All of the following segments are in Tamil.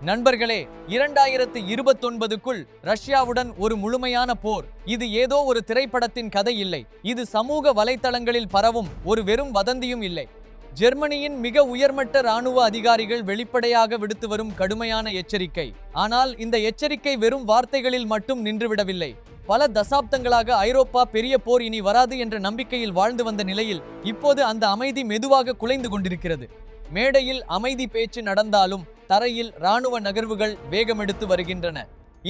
நண்பர்களே, 2029க்குள் ரஷ்யாவுடன் ஒரு முழுமையான போர். இது ஏதோ ஒரு திரைப்படத்தின் கதை இல்லை. இது சமூக வலைத்தளங்களில் பரவும் ஒரு வெறும் வதந்தியும் இல்லை. ஜெர்மனியின் மிக உயர்மட்ட இராணுவ அதிகாரிகள் வெளிப்படையாக விடுத்து வரும் கடுமையான எச்சரிக்கை. ஆனால் இந்த எச்சரிக்கை வெறும் வார்த்தைகளில் மட்டும் நின்றுவிடவில்லை. பல தசாப்தங்களாக ஐரோப்பா பெரிய போர் இனி வராது என்ற நம்பிக்கையில் வாழ்ந்து வந்த நிலையில் இப்போது அந்த அமைதி மெதுவாக குலைந்து கொண்டிருக்கிறது. மேடையில் அமைதி பேச்சு நடந்தாலும் தரையில் இராணுவ நகர்வுகள் வேகமெடுத்து வருகின்றன.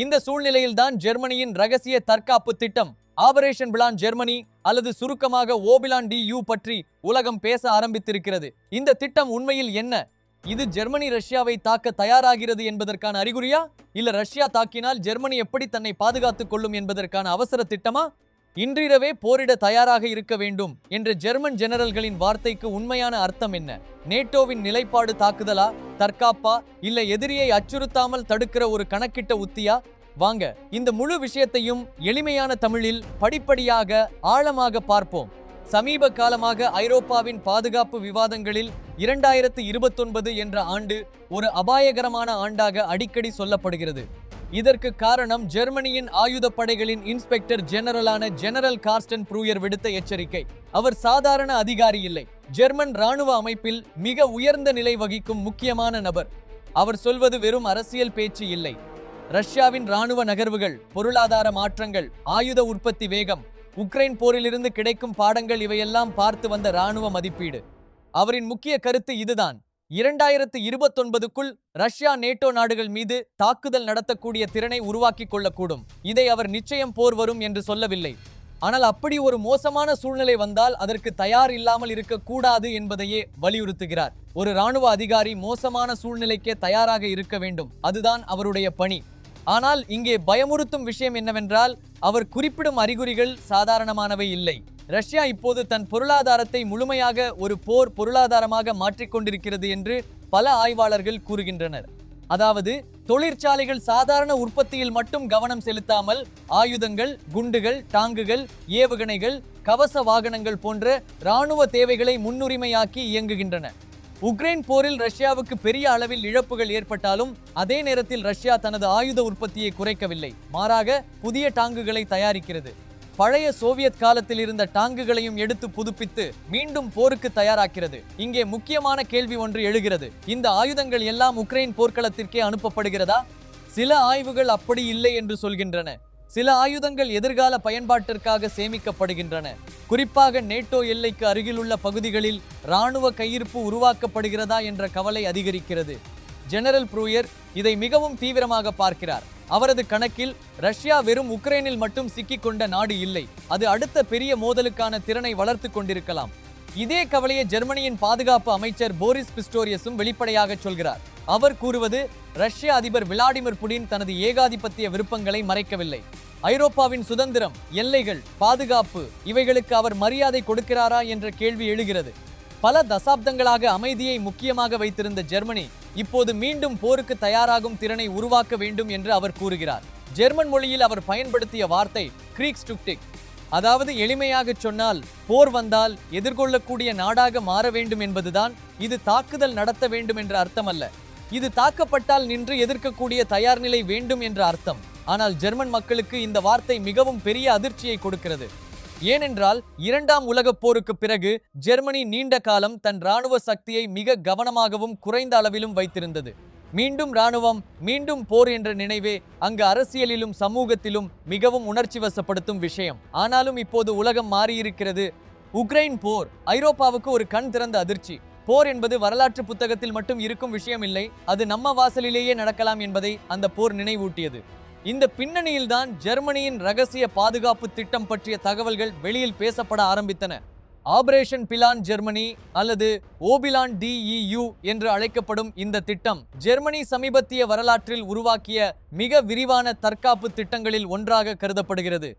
இந்த சூழ்நிலையில்தான் ஜெர்மனியின் ரகசிய தற்காப்பு திட்டம் ஆபரேஷன் பிளான் ஜெர்மனி அல்லது சுருக்கமாக ஓபிலான் டி பற்றி உலகம் பேச ஆரம்பித்திருக்கிறது. இந்த திட்டம் உண்மையில் என்ன? இது ஜெர்மனி ரஷ்யாவை தாக்க தயாராகிறது என்பதற்கான அறிகுறியா, இல்ல ரஷ்யா தாக்கினால் ஜெர்மனி எப்படி தன்னை பாதுகாத்துக் கொள்ளும் என்பதற்கான அவசர திட்டமா? இன்றிரவே போரிட தயாராக இருக்க வேண்டும் என்ற ஜெர்மன் ஜெனரல்களின் வார்த்தைக்கு உண்மையான அர்த்தம் என்ன? நேட்டோவின் நிலைப்பாடு தாக்குதலா, தற்காப்பா, இல்ல எதிரியை அச்சுறுத்தாமல் தடுக்கிற ஒரு கணக்கிட்ட உத்தியா? வாங்க இந்த முழு விஷயத்தையும் எளிமையான தமிழில் படிப்படியாக ஆழமாக பார்ப்போம். சமீப காலமாக ஐரோப்பாவின் பாதுகாப்பு விவாதங்களில் 2029 என்ற ஆண்டு ஒரு அபாயகரமான ஆண்டாக அடிக்கடி சொல்லப்படுகிறது. இதற்கு காரணம் ஜெர்மனியின் ஆயுதப்படைகளின் இன்ஸ்பெக்டர் ஜெனரலான ஜெனரல் கார்ஸ்டன் ப்ரூயர் விடுத்த எச்சரிக்கை. அவர் சாதாரண அதிகாரி இல்லை, ஜெர்மன் இராணுவ அமைப்பில் மிக உயர்ந்த நிலை வகிக்கும் முக்கியமான நபர். அவர் சொல்வது வெறும் அரசியல் பேச்சு இல்லை. ரஷ்யாவின் இராணுவ நகர்வுகள், பொருளாதார மாற்றங்கள், ஆயுத உற்பத்தி வேகம், உக்ரைன் போரிலிருந்து கிடைக்கும் பாடங்கள் இவையெல்லாம் பார்த்து வந்த இராணுவ மதிப்பீடு. அவரின் முக்கிய கருத்து இதுதான்: 2029க்குள் ரஷ்யா நேட்டோ நாடுகள் மீது தாக்குதல் நடத்தக்கூடிய திறனை உருவாக்கி கொள்ளக்கூடும். இதை அவர் நிச்சயம் போர் வரும் என்று சொல்லவில்லை. ஆனால் அப்படி ஒரு மோசமான சூழ்நிலை வந்தால் அதற்கு தயார் இல்லாமல் இருக்கக்கூடாது என்பதையே வலியுறுத்துகிறார். ஒரு இராணுவ அதிகாரி மோசமான சூழ்நிலைக்கே தயாராக இருக்க வேண்டும், அதுதான் அவருடைய பணி. ஆனால் இங்கே பயமுறுத்தும் விஷயம் என்னவென்றால், அவர் குறிப்பிடும் அறிகுறிகள் சாதாரணமானவை இல்லை. ரஷ்யா இப்போது தன் பொருளாதாரத்தை முழுமையாக ஒரு போர் பொருளாதாரமாக மாற்றிக்கொண்டிருக்கிறது என்று பல ஆய்வாளர்கள் கூறுகின்றனர். அதாவது தொழிற்சாலைகள் சாதாரண உற்பத்தியில் மட்டும் கவனம் செலுத்தாமல் ஆயுதங்கள், குண்டுகள், டாங்குகள், ஏவுகணைகள், கவச வாகனங்கள் போன்ற இராணுவ தேவைகளை முன்னுரிமையாக்கி இயங்குகின்றன. உக்ரைன் போரில் ரஷ்யாவுக்கு பெரிய அளவில் இழப்புகள் ஏற்பட்டாலும் அதே நேரத்தில் ரஷ்யா தனது ஆயுத உற்பத்தியை குறைக்கவில்லை. மாறாக புதிய டாங்குகளை தயாரிக்கிறது. பழைய சோவியத் காலத்தில் இருந்த டாங்குகளையும் எடுத்து புதுப்பித்து மீண்டும் போருக்கு தயாராக்கிறது. இங்கே முக்கியமான கேள்வி ஒன்று எழுகிறது: இந்த ஆயுதங்கள் எல்லாம் உக்ரைன் போர்க்களத்திற்கே அனுப்பப்படுகிறதா? சில ஆய்வுகள் அப்படி இல்லை என்று சொல்கின்றன. சில ஆயுதங்கள் எதிர்கால பயன்பாட்டிற்காக சேமிக்கப்படுகின்றன. குறிப்பாக நேட்டோ எல்லைக்கு அருகிலுள்ள பகுதிகளில் இராணுவ கையிருப்பு உருவாக்கப்படுகிறதா என்ற கவலை அதிகரிக்கிறது. ஜெனரல் ப்ரூயர் இதை மிகவும் தீவிரமாக பார்க்கிறார். அவரது கணக்கில் ரஷ்யா வெறும் உக்ரைனில் மட்டும் சிக்கிக்கொண்ட நாடு இல்லை, அது அடுத்த பெரிய மோதலுக்கான திறனை வளர்த்து கொண்டிருக்கலாம். இதே கவலையை ஜெர்மனியின் பாதுகாப்பு அமைச்சர் போரிஸ் பிஸ்டோரியஸும் வெளிப்படையாக சொல்கிறார். அவர் கூறுவது, ரஷ்ய அதிபர் விளாடிமிர் புடின் தனது ஏகாதிபத்திய விருப்பங்களை மறைக்கவில்லை. ஐரோப்பாவின் சுதந்திரம், எல்லைகள், பாதுகாப்பு இவைகளுக்கு அவர் மரியாதை கொடுக்கிறாரா என்ற கேள்வி எழுகிறது. பல தசாப்தங்களாக அமைதியை முக்கியமாக வைத்திருந்த ஜெர்மனி இப்போது மீண்டும் போருக்கு தயாராகும் திறனை உருவாக்க வேண்டும் என்று அவர் கூறுகிறார். ஜெர்மன் மொழியில் அவர் பயன்படுத்திய வார்த்தை கிரீக்ஸ்டுக்டிக். அதாவது எளிமையாக சொன்னால், போர் வந்தால் எதிர்கொள்ளக்கூடிய நாடாக மாற வேண்டும் என்பதுதான். இது தாக்குதல் நடத்த வேண்டும் என்ற அர்த்தம் அல்ல. இது தாக்கப்பட்டால் நின்று எதிர்க்கக்கூடிய தயார் நிலை வேண்டும் என்ற அர்த்தம். ஆனால் ஜெர்மன் மக்களுக்கு இந்த வார்த்தை மிகவும் பெரிய அதிர்ச்சியை கொடுக்கிறது. ஏனென்றால் 2ஆம் உலகப் போருக்கு பிறகு ஜெர்மனி நீண்ட காலம் தன் இராணுவ சக்தியை மிக கவனமாகவும் குறைந்த அளவிலும் வைத்திருந்தது. மீண்டும் இராணுவம், மீண்டும் போர் என்ற நினைவே அங்கு அரசியலிலும் சமூகத்திலும் மிகவும் உணர்ச்சி வசப்படுத்தும் விஷயம். ஆனாலும் இப்போது உலகம் மாறியிருக்கிறது. உக்ரைன் போர் ஐரோப்பாவுக்கு ஒரு கண் திறந்த அதிர்ச்சி. போர் என்பது வரலாற்று புத்தகத்தில் மட்டும் இருக்கும் விஷயம் இல்லை, அது நம்ம வாசலிலேயே நடக்கலாம் என்பதை அந்த போர் நினைவூட்டியது. இந்த பின்னணியில்தான் ஜெர்மனியின் ரகசிய பாதுகாப்பு திட்டம் பற்றிய தகவல்கள் வெளியில் பேசப்பட ஆரம்பித்தன. ஆபரேஷன் பிளான் ஜெர்மனி அல்லது ஓபிலான் டி என்று அழைக்கப்படும் இந்த திட்டம் ஜெர்மனி சமீபத்திய வரலாற்றில் உருவாக்கிய மிக விரிவான தற்காப்பு திட்டங்களில் ஒன்றாக கருதப்படுகிறது.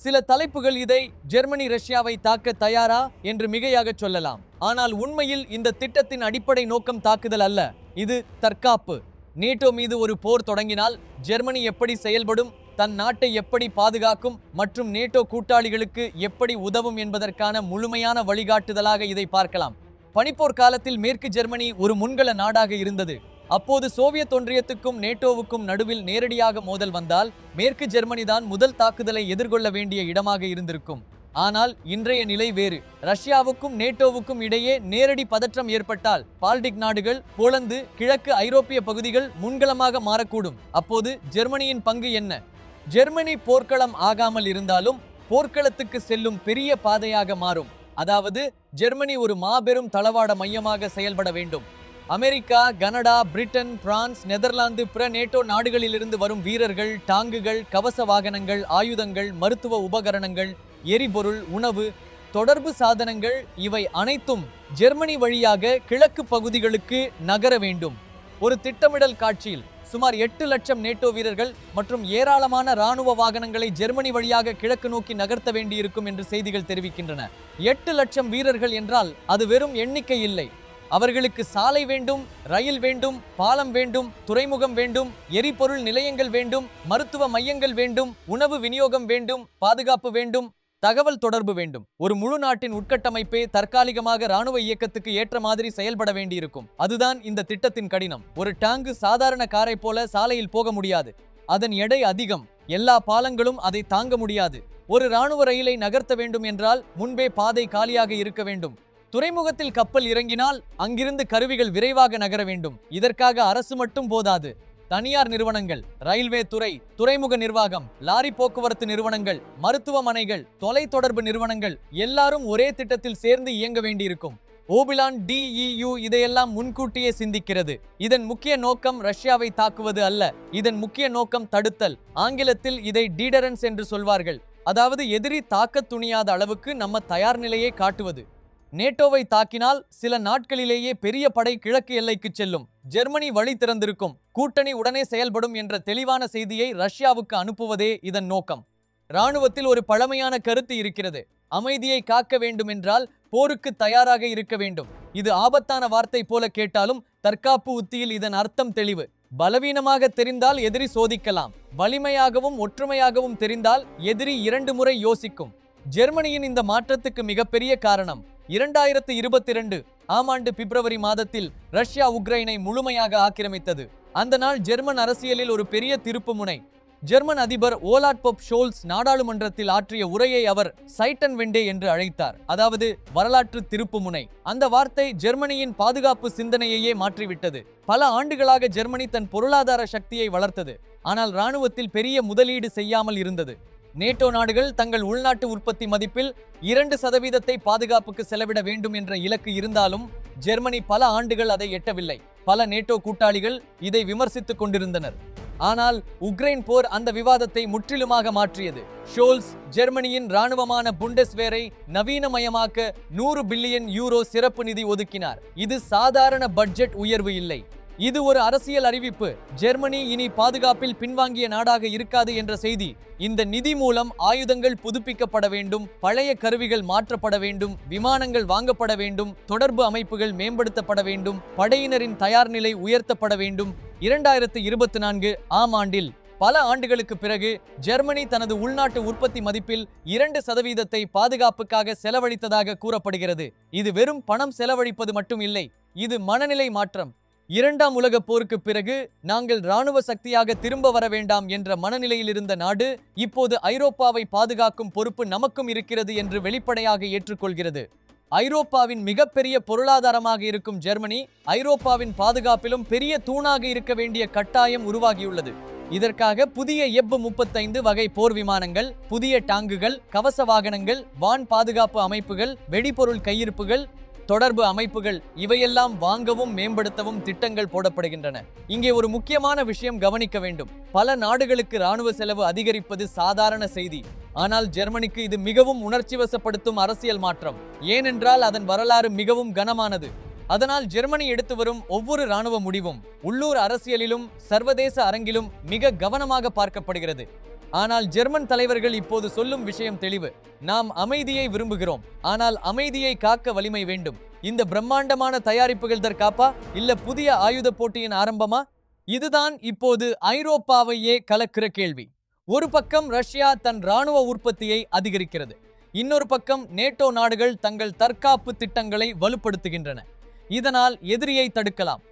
சில தலைப்புகள் இதை ஜெர்மனி ரஷ்யாவை தாக்க தயாரா என்று மிகையாக சொல்லலாம். ஆனால் உண்மையில் இந்த திட்டத்தின் அடிப்படை நோக்கம் தாக்குதல் அல்ல, இது தற்காப்பு. நேட்டோ மீது ஒரு போர் தொடங்கினால் ஜெர்மனி எப்படி செயல்படும், தன் நாட்டை எப்படி பாதுகாக்கும் மற்றும் நேட்டோ கூட்டாளிகளுக்கு எப்படி உதவும் என்பதற்கான முழுமையான வழிகாட்டுதலாக இதை பார்க்கலாம். பனிப்போர் காலத்தில் மேற்கு ஜெர்மனி ஒரு முன்கள நாடாக இருந்தது. அப்போது சோவியத் ஒன்றியத்துக்கும் நேட்டோவுக்கும் நடுவில் நேரடியாக மோதல் வந்தால் மேற்கு ஜெர்மனி தான் முதல் தாக்குதலை எதிர்கொள்ள வேண்டிய இடமாக இருந்திருக்கும். ஆனால் இன்றைய நிலை வேறு. ரஷ்யாவுக்கும் நேட்டோவுக்கும் இடையே நேரடி பதற்றம் ஏற்பட்டால் பால்டிக் நாடுகள், போலந்து, கிழக்கு ஐரோப்பிய பகுதிகள் முன்களமாக மாறக்கூடும். அப்போது ஜெர்மனியின் பங்கு என்ன? ஜெர்மனி போர்க்களம் ஆகாமல் இருந்தாலும் போர்க்களத்துக்கு செல்லும் பெரிய பாதையாக மாறும். அதாவது ஜெர்மனி ஒரு மாபெரும் தளவாட மையமாக செயல்பட வேண்டும். America, Canada, Britain, France, Netherlands, பிற நேட்டோ நாடுகளிலிருந்து வரும் வீரர்கள், டாங்குகள், கவச வாகனங்கள், ஆயுதங்கள், மருத்துவ உபகரணங்கள், எரிபொருள், உணவு, தொடர்பு சாதனங்கள் இவை அனைத்தும் ஜெர்மனி வழியாக கிழக்கு பகுதிகளுக்கு நகர வேண்டும். ஒரு திட்டமிடல் காட்சியில் சுமார் 8 லட்சம் நேட்டோ வீரர்கள் மற்றும் ஏராளமான இராணுவ வாகனங்களை ஜெர்மனி வழியாக கிழக்கு நோக்கி நகர்த்த வேண்டியிருக்கும் என்று செய்திகள் தெரிவிக்கின்றன. 8 லட்சம் வீரர்கள் என்றால் அது வெறும் எண்ணிக்கை இல்லை. அவர்களுக்கு சாலை வேண்டும், ரயில் வேண்டும், பாலம் வேண்டும், துறைமுகம் வேண்டும், எரிபொருள் நிலையங்கள் வேண்டும், மருத்துவ மையங்கள் வேண்டும், உணவு விநியோகம் வேண்டும், பாதுகாப்பு வேண்டும், தகவல் தொடர்பு வேண்டும். ஒரு முழு நாட்டின் உட்கட்டமைப்பே தற்காலிகமாக இராணுவ இயக்கத்துக்கு ஏற்ற மாதிரி செயல்பட வேண்டியிருக்கும். அதுதான் இந்த திட்டத்தின் கடினம். ஒரு டாங்கு சாதாரண காரை போல சாலையில் போக முடியாது. அதன் எடை அதிகம். எல்லா பாலங்களும் அதை தாங்க முடியாது. ஒரு இராணுவ ரயிலை நகர்த்த வேண்டும் என்றால் முன்பே பாதை காலியாக இருக்க வேண்டும். துறைமுகத்தில் கப்பல் இறங்கினால் அங்கிருந்து கருவிகள் விரைவாக நகர வேண்டும். இதற்காக அரசு மட்டும் போதாது. தனியார் நிறுவனங்கள், ரயில்வே துறை, துறைமுக நிர்வாகம், லாரி போக்குவரத்து நிறுவனங்கள், மருத்துவமனைகள், தொலைத்தொடர்பு நிறுவனங்கள் எல்லாரும் ஒரே திட்டத்தில் சேர்ந்து இயங்க வேண்டியிருக்கும். ஓபிலான் DEU இதையெல்லாம் முன்கூட்டியே சிந்திக்கிறது. இதன் முக்கிய நோக்கம் ரஷ்யாவை தாக்குவது அல்ல. இதன் முக்கிய நோக்கம் தடுத்தல். ஆங்கிலத்தில் இதை டீடரன்ஸ் என்று சொல்வார்கள். அதாவது எதிரி தாக்கத் துணியாத அளவுக்கு நம்ம தயார் நிலையை காட்டுவது. நேட்டோவை தாக்கினால் சில நாட்களிலேயே பெரிய படை கிழக்கு எல்லைக்கு செல்லும். ஜெர்மனி வழி திறந்திருக்கும். கூட்டணி உடனே செயல்படும் என்ற தெளிவான செய்தியை ரஷ்யாவுக்கு அனுப்புவதே இதன் நோக்கம். இராணுவத்தில் ஒரு பழமையான கருத்து இருக்கிறது. அமைதியை காக்க வேண்டும் என்றால் போருக்கு தயாராக இருக்க வேண்டும். இது ஆபத்தான வார்த்தை போல கேட்டாலும் தற்காப்பு உத்தியில் இதன் அர்த்தம் தெளிவு. பலவீனமாக தெரிந்தால் எதிரி சோதிக்கலாம். வலிமையாகவும் ஒற்றுமையாகவும் தெரிந்தால் எதிரி 2 முறை யோசிக்கும். ஜெர்மனியின் இந்த மாற்றத்துக்கு மிகப்பெரிய காரணம் 2022 ஆம் ஆண்டு பிப்ரவரி மாதத்தில் ரஷ்யா உக்ரைனை முழுமையாக ஆக்கிரமித்தது. அந்த நாள் ஜெர்மன் அரசியலில் ஒரு பெரிய திருப்புமுனை. ஜெர்மன் அதிபர் ஓலாட் ஷோல்ஸ் நாடாளுமன்றத்தில் ஆற்றிய உரையை அவர் சைட்டன் வெண்டே என்று அழைத்தார். அதாவது வரலாற்று திருப்புமுனை. அந்த வார்த்தை ஜெர்மனியின் பாதுகாப்பு சிந்தனையையே மாற்றிவிட்டது. பல ஆண்டுகளாக ஜெர்மனி தன் பொருளாதார சக்தியை வளர்த்தது. ஆனால் இராணுவத்தில் பெரிய முதலீடு செய்யாமல் இருந்தது. நேட்டோ நாடுகள் தங்கள் உள்நாட்டு உற்பத்தி மதிப்பில் 2% பாதுகாப்புக்கு செலவிட வேண்டும் என்ற இலக்கு இருந்தாலும் ஜெர்மனி பல ஆண்டுகள் அதை எட்டவில்லை. பல நேட்டோ கூட்டாளிகள் இதை விமர்சித்துக் கொண்டிருந்தனர். ஆனால் உக்ரைன் போர் அந்த விவாதத்தை முற்றிலுமாக மாற்றியது. ஷோல்ஸ் ஜெர்மனியின் இராணுவமான புண்டஸ்வேரை நவீனமயமாக்க 100 பில்லியன் யூரோ சிறப்பு நிதி ஒதுக்கினார். இது சாதாரண பட்ஜெட் உயர்வு இல்லை. இது ஒரு அரசியல் அறிவிப்பு. ஜெர்மனி இனி பாதுகாப்பில் பின்வாங்கிய நாடாக இருக்காது என்ற செய்தி. இந்த நிதி மூலம் ஆயுதங்கள் புதுப்பிக்கப்பட வேண்டும், பழைய கருவிகள் மாற்றப்பட வேண்டும், விமானங்கள் வாங்கப்பட வேண்டும், தொடர்பு அமைப்புகள் மேம்படுத்தப்பட வேண்டும், படையினரின் தயார் நிலை உயர்த்தப்பட வேண்டும். 2024 ஆம் ஆண்டில் பல ஆண்டுகளுக்கு பிறகு ஜெர்மனி தனது உள்நாட்டு உற்பத்தி மதிப்பில் 2% பாதுகாப்புக்காக செலவழித்ததாக கூறப்படுகிறது. இது வெறும் பணம் செலவழிப்பது மட்டும் இல்லை, இது மனநிலை மாற்றம். 2ஆம் உலகப் போருக்கு பிறகு நாங்கள் இராணுவ சக்தியாக திரும்ப வர வேண்டாம் என்ற மனநிலையில் இருந்த நாடு இப்போது ஐரோப்பாவை பாதுகாக்கும் பொறுப்பு நமக்கும் இருக்கிறது என்று வெளிப்படையாக ஏற்றுக்கொள்கிறது. ஐரோப்பாவின் மிகப்பெரிய பொருளாதாரமாக இருக்கும் ஜெர்மனி ஐரோப்பாவின் பாதுகாப்பிலும் பெரிய தூணாக இருக்க வேண்டிய கட்டாயம் உருவாகியுள்ளது. இதற்காக புதிய F-35 வகை போர் விமானங்கள், புதிய டாங்குகள், கவச வாகனங்கள், வான் பாதுகாப்பு அமைப்புகள், வெடிபொருள் கையிருப்புகள், தொடர்பு அமைப்புகள் இவையெல்லாம் வாங்கவும் மேம்படுத்தவும் திட்டங்கள் போடப்படுகின்றன. இங்கே ஒரு முக்கியமான விஷயம் கவனிக்க வேண்டும். பல நாடுகளுக்கு இராணுவ செலவு அதிகரிப்பது சாதாரண செய்தி. ஆனால் ஜெர்மனிக்கு இது மிகவும் உணர்ச்சிவசப்படுத்தும் அரசியல் மாற்றம். ஏனென்றால் அதன் வரலாறு மிகவும் கனமானது. அதனால் ஜெர்மனி எடுத்து வரும் ஒவ்வொரு இராணுவ முடிவும் உள்ளூர் அரசியலிலும் சர்வதேச அரங்கிலும் மிக கவனமாக பார்க்கப்படுகிறது. ஆனால் ஜெர்மன் தலைவர்கள் இப்போது சொல்லும் விஷயம் தெளிவு. நாம் அமைதியை விரும்புகிறோம், ஆனால் அமைதியை காக்க வலிமை வேண்டும். இந்த பிரம்மாண்டமான தயாரிப்புகள் தற்காப்பா இல்ல புதிய ஆயுத போட்டியின் ஆரம்பமா? இதுதான் இப்போது ஐரோப்பாவையே கலக்கிற கேள்வி. ஒரு பக்கம் ரஷ்யா தன் இராணுவ உற்பத்தியை அதிகரிக்கிறது. இன்னொரு பக்கம் நேட்டோ நாடுகள் தங்கள் தற்காப்பு திட்டங்களை வலுப்படுத்துகின்றன. இதனால் எதிரியை தடுக்கலாம்.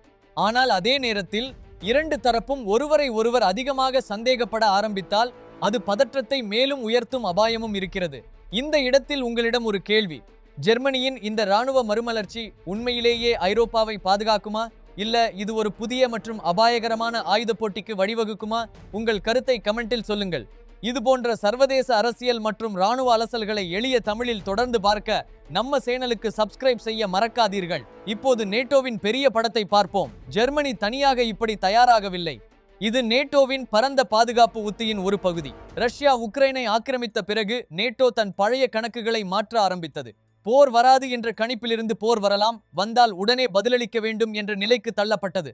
ஆனால் அதே நேரத்தில் இரண்டு தரப்பும் ஒருவரை ஒருவர் அதிகமாக சந்தேகப்பட ஆரம்பித்தால் அது பதற்றத்தை மேலும் உயர்த்தும் அபாயமும் இருக்கிறது. இந்த இடத்தில் உங்களிடம் ஒரு கேள்வி. ஜெர்மனியின் இந்த இராணுவ மறுமலர்ச்சி உண்மையிலேயே ஐரோப்பாவை பாதுகாக்குமா, இல்ல இது ஒரு புதிய மற்றும் அபாயகரமான ஆயுத போட்டிக்கு வழிவகுக்குமா? உங்கள் கருத்தை கமெண்டில் சொல்லுங்கள். இது போன்ற சர்வதேச அரசியல் மற்றும் இராணுவ அலசல்களை எளிய தமிழில் தொடர்ந்து பார்க்க நம்ம சேனலுக்கு சப்ஸ்கிரைப் செய்ய மறக்காதீர்கள். இப்போது நேட்டோவின் பெரிய படத்தை பார்ப்போம். ஜெர்மனி தனியாக இப்படி தயாராகவில்லை. இது நேட்டோவின் பரந்த பாதுகாப்பு உத்தியின் ஒரு பகுதி. ரஷ்யா உக்ரைனை ஆக்கிரமித்த பிறகு நேட்டோ தன் பழைய கணக்குகளை மாற்ற ஆரம்பித்தது. போர் வராது என்ற கணிப்பிலிருந்து போர் வரலாம், வந்தால் உடனே பதிலளிக்க வேண்டும் என்ற நிலைக்கு தள்ளப்பட்டது.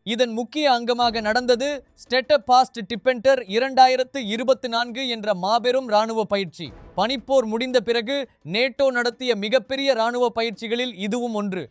இதன் முக்கிய அங்கமாக நடந்தது ஸ்டெட்டபாஸ்ட் டிபெண்டர் 2024 என்ற மாபெரும் இராணுவ பயிற்சி. பனிப்போர் முடிந்த பிறகு நேட்டோ நடத்திய மிகப்பெரிய இராணுவ பயிற்சிகளில் இதுவும் ஒன்று.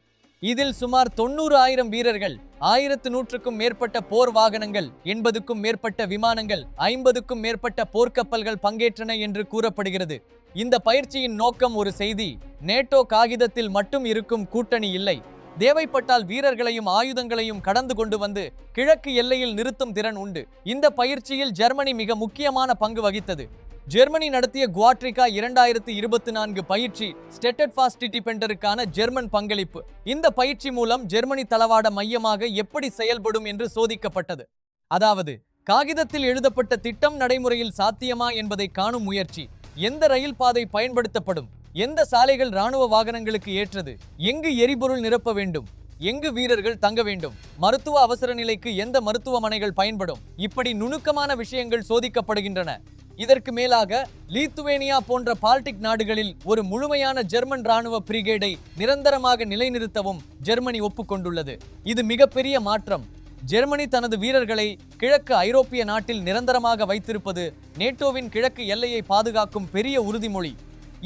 இதில் சுமார் 90,000 வீரர்கள், 1100க்கும் மேற்பட்ட போர் வாகனங்கள், 80க்கும் மேற்பட்ட விமானங்கள், 50க்கும் மேற்பட்ட போர்க்கப்பல்கள் பங்கேற்றன என்று கூறப்படுகிறது. இந்த பயிற்சியின் நோக்கம் ஒரு செய்தி: நேட்டோ காகிதத்தில் மட்டும் இருக்கும் கூட்டணி இல்லை, தேவைப்பட்டால் வீரர்களையும் ஆயுதங்களையும் கடந்து கொண்டு வந்து கிழக்கு எல்லையில் நிறுத்தும் திறன் உண்டு. இந்த பயிற்சியில் ஜெர்மனி மிக முக்கியமான பங்கு வகித்தது. ஜெர்மனி நடத்திய குவாட்ரிகா 2024 பயிற்சி ஸ்டெட்டட்ஃபாஸ்ட் டிபெண்டருக்கான ஜெர்மன் பங்களிப்பு. இந்த பயிற்சி மூலம் ஜெர்மனி தளவாட மையமாக எப்படி செயல்படும் என்று சோதிக்கப்பட்டது. அதாவது, காகிதத்தில் எழுதப்பட்ட திட்டம் நடைமுறையில் சாத்தியமா என்பதை காணும் முயற்சி. எந்த ரயில் பாதை பயன்படுத்தப்படும், எந்த சாலைகள் இராணுவ வாகனங்களுக்கு ஏற்றது, எங்கு எரிபொருள் நிரப்ப வேண்டும், எங்கு வீரர்கள் தங்க வேண்டும், மருத்துவ அவசர நிலைக்கு எந்த மருத்துவமனைகள் பயன்படும், இப்படி நுணுக்கமான விஷயங்கள் சோதிக்கப்படுகின்றன. இதற்கு மேலாக லித்துவேனியா போன்ற பால்டிக் நாடுகளில் ஒரு முழுமையான ஜெர்மன் இராணுவ பிரிகேடை நிரந்தரமாக நிலைநிறுத்தவும் ஜெர்மனி ஒப்புக்கொண்டுள்ளது. இது மிகப்பெரிய மாற்றம். ஜெர்மனி தனது வீரர்களை கிழக்கு ஐரோப்பிய நாட்டில் நிரந்தரமாக வைத்திருப்பது நேட்டோவின் கிழக்கு எல்லையை பாதுகாக்கும் பெரிய உறுதிமொழி.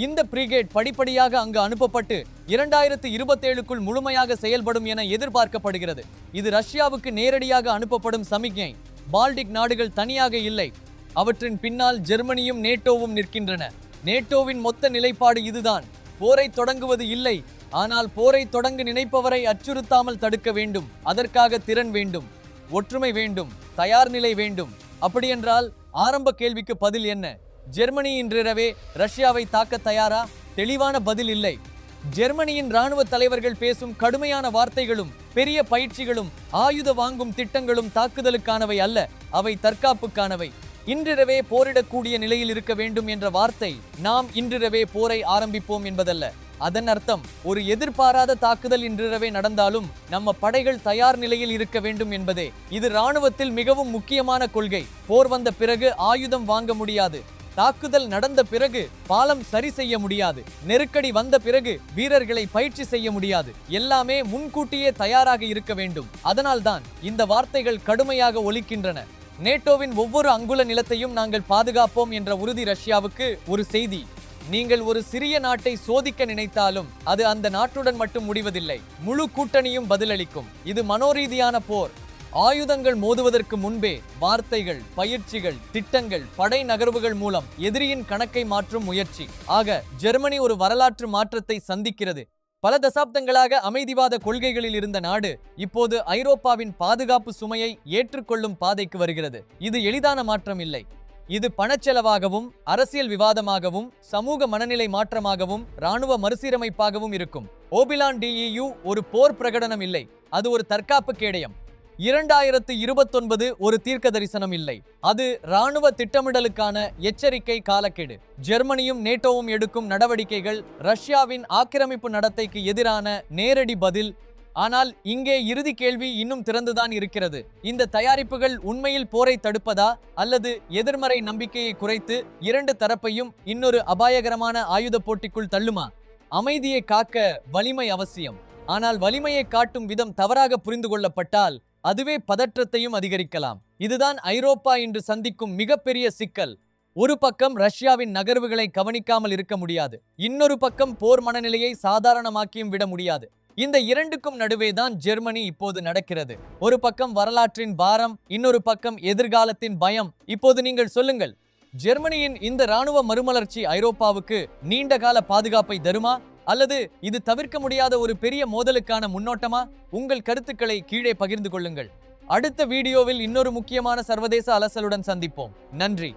இந்த பிரிகேட் படிப்படியாக அங்கு அனுப்பப்பட்டு 2027க்குள் முழுமையாக செயல்படும் என எதிர்பார்க்கப்படுகிறது. இது ரஷ்யாவுக்கு நேரடியாக அனுப்பப்படும் சமிக்ஞை. பால்டிக் நாடுகள் தனியாக இல்லை, அவற்றின் பின்னால் ஜெர்மனியும் நேட்டோவும் நிற்கின்றன. நேட்டோவின் மொத்த நிலைப்பாடு இதுதான்: போரை தொடங்குவது இல்லை, ஆனால் போரை தொடங்க நினைப்பவரை அச்சுறுத்தாமல் தடுக்க வேண்டும். அதற்காக திறன் வேண்டும், ஒற்றுமை வேண்டும், தயார் நிலை வேண்டும். அப்படியென்றால் ஆரம்ப கேள்விக்கு பதில் என்ன? ஜெர்மனி இன்றிரவே ரஷ்யாவை தாக்க தயாரா? தெளிவான பதில் இல்லை. ஜெர்மனியின் இராணுவ தலைவர்கள் பேசும் கடுமையான வார்த்தைகளும் பெரிய பயிற்சிகளும் ஆயுத வாங்கும் திட்டங்களும் தாக்குதலுக்கானவை அல்ல, அவை தற்காப்புக்கானவை. இன்றிரவே போரிடக்கூடிய நிலையில் இருக்க வேண்டும் என்ற வார்த்தை நாம் இன்றிரவே போரை ஆரம்பிப்போம் என்பதல்ல. அதன் அர்த்தம் ஒரு எதிர்பாராத தாக்குதல் இன்றிரவே நடந்தாலும் நம்ம படைகள் தயார் நிலையில் இருக்க வேண்டும் என்பதே. இது இராணுவத்தில் மிகவும் முக்கியமான கொள்கை. போர் வந்த பிறகு ஆயுதம் வாங்க முடியாது, தாக்குதல் நடந்த பிறகு பாலம் சரி செய்ய முடியாது, நெருக்கடி வந்த பிறகு வீரர்களை பயிற்சி செய்ய முடியாது. எல்லாமே முன்கூட்டியே தயாராக இருக்க வேண்டும். அதனால்தான் இந்த வார்த்தைகள் கடுமையாக ஒலிக்கின்றன. நேட்டோவின் ஒவ்வொரு அங்குல நிலத்தையும் நாங்கள் பாதுகாப்போம் என்ற உறுதி ரஷ்யாவுக்கு ஒரு செய்தி. நீங்கள் ஒரு சிறிய நாட்டை சோதிக்க நினைத்தாலும் அது அந்த நாட்டுடன் மட்டும் முடிவதில்லை, முழு கூட்டணியும் பதிலளிக்கும். இது மனோரீதியான போர். ஆயுதங்கள் மோதுவதற்கு முன்பே வார்த்தைகள், பயிற்சிகள், திட்டங்கள், படை நகர்வுகள் மூலம் எதிரியின் கணக்கை மாற்றும் முயற்சி. ஆக ஜெர்மனி ஒரு வரலாற்று மாற்றத்தை சந்திக்கிறது. பல தசாப்தங்களாக அமைதிவாத கொள்கைகளில் இருந்த நாடு இப்போது ஐரோப்பாவின் பாதுகாப்பு சுமையை ஏற்றுக்கொள்ளும் பாதைக்கு வருகிறது. இது எளிதான மாற்றம் இல்லை. இது பணச்செலவாகவும், அரசியல் விவாதமாகவும், சமூக மனநிலை மாற்றமாகவும், இராணுவ மறுசீரமைப்பாகவும் இருக்கும். ஓபிலான் டிஇயு ஒரு போர் பிரகடனம் இல்லை, அது ஒரு தற்காப்பு கேடயம். 2029 ஒரு தீர்க்க தரிசனம் இல்லை, அது இராணுவ திட்டமிடலுக்கான எச்சரிக்கை காலக்கெடு. ஜெர்மனியும் நேட்டோவும் எடுக்கும் நடவடிக்கைகள் ரஷ்யாவின் ஆக்கிரமிப்பு நடத்தைக்கு எதிரான நேரடி பதில். ஆனால் இங்கே இறுதி கேள்வி இன்னும் திறந்துதான் இருக்கிறது. இந்த தயாரிப்புகள் உண்மையில் போரை தடுப்பதா, அல்லது எதிர்மறை நம்பிக்கையை குறைத்து இரண்டு தரப்பையும் இன்னொரு அபாயகரமான ஆயுத போட்டிக்குள் தள்ளுமா? அமைதியை காக்க வலிமை அவசியம். ஆனால் வலிமையை காட்டும் விதம் தவறாக புரிந்து கொள்ளப்பட்டால் அதுவே பதற்றத்தையும் அதிகரிக்கலாம். இதுதான் ஐரோப்பா இன்று சந்திக்கும் மிகப்பெரிய சிக்கல். ஒரு பக்கம் ரஷ்யாவின் நகர்வுகளை கவனிக்காமல் இருக்க முடியாது, இன்னொரு பக்கம் போர் மனநிலையை சாதாரணமாக்கியும் விட முடியாது. இந்த இரண்டுக்கும் நடுவேதான் ஜெர்மனி இப்போது நடக்கிறது. ஒரு பக்கம் வரலாற்றின் பாரம், இன்னொரு பக்கம் எதிர்காலத்தின் பயம். இப்போது நீங்கள் சொல்லுங்கள், ஜெர்மனியின் இந்த இராணுவ மறுமலர்ச்சி ஐரோப்பாவுக்கு நீண்ட கால பாதுகாப்பை தருமா, அல்லது இது தவிர்க்க முடியாத ஒரு பெரிய மோதலுக்கான முன்னோட்டமா? உங்கள் கருத்துக்களை கீழே பகிர்ந்து கொள்ளுங்கள். அடுத்த வீடியோவில் இன்னொரு முக்கியமான சர்வதேச அலசலுடன் சந்திப்போம். நன்றி.